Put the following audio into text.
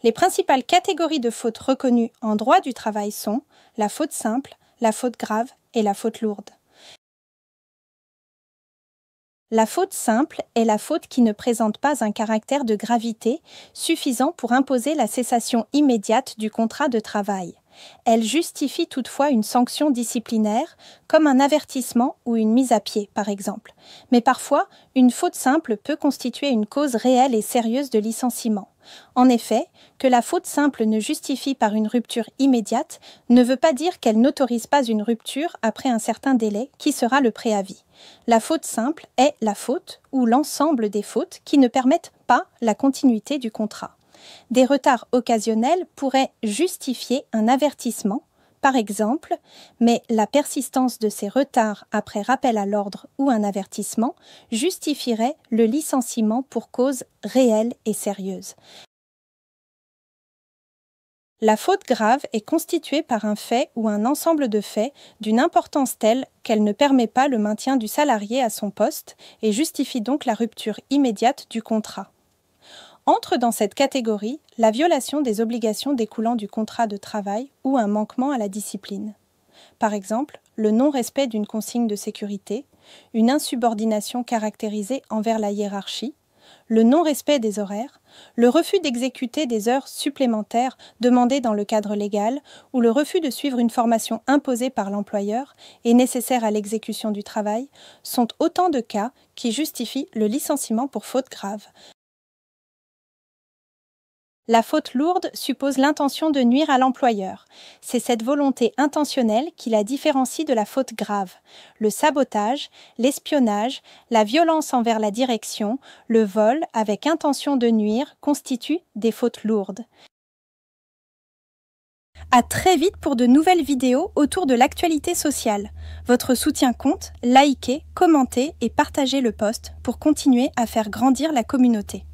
Les principales catégories de fautes reconnues en droit du travail sont la faute simple, la faute grave et la faute lourde. La faute simple est la faute qui ne présente pas un caractère de gravité suffisant pour imposer la cessation immédiate du contrat de travail. Elle justifie toutefois une sanction disciplinaire, comme un avertissement ou une mise à pied, par exemple. Mais parfois, une faute simple peut constituer une cause réelle et sérieuse de licenciement. En effet, que la faute simple ne justifie par une rupture immédiate ne veut pas dire qu'elle n'autorise pas une rupture après un certain délai, qui sera le préavis. La faute simple est la faute ou l'ensemble des fautes qui ne permettent pas la continuité du contrat. Des retards occasionnels pourraient justifier un avertissement, par exemple, mais la persistance de ces retards après rappel à l'ordre ou un avertissement justifierait le licenciement pour cause réelle et sérieuse. La faute grave est constituée par un fait ou un ensemble de faits d'une importance telle qu'elle ne permet pas le maintien du salarié à son poste et justifie donc la rupture immédiate du contrat. Entre dans cette catégorie la violation des obligations découlant du contrat de travail ou un manquement à la discipline. Par exemple, le non-respect d'une consigne de sécurité, une insubordination caractérisée envers la hiérarchie, le non-respect des horaires, le refus d'exécuter des heures supplémentaires demandées dans le cadre légal ou le refus de suivre une formation imposée par l'employeur et nécessaire à l'exécution du travail sont autant de cas qui justifient le licenciement pour faute grave. La faute lourde suppose l'intention de nuire à l'employeur. C'est cette volonté intentionnelle qui la différencie de la faute grave. Le sabotage, l'espionnage, la violence envers la direction, le vol avec intention de nuire constituent des fautes lourdes. À très vite pour de nouvelles vidéos autour de l'actualité sociale. Votre soutien compte, likez, commentez et partagez le post pour continuer à faire grandir la communauté.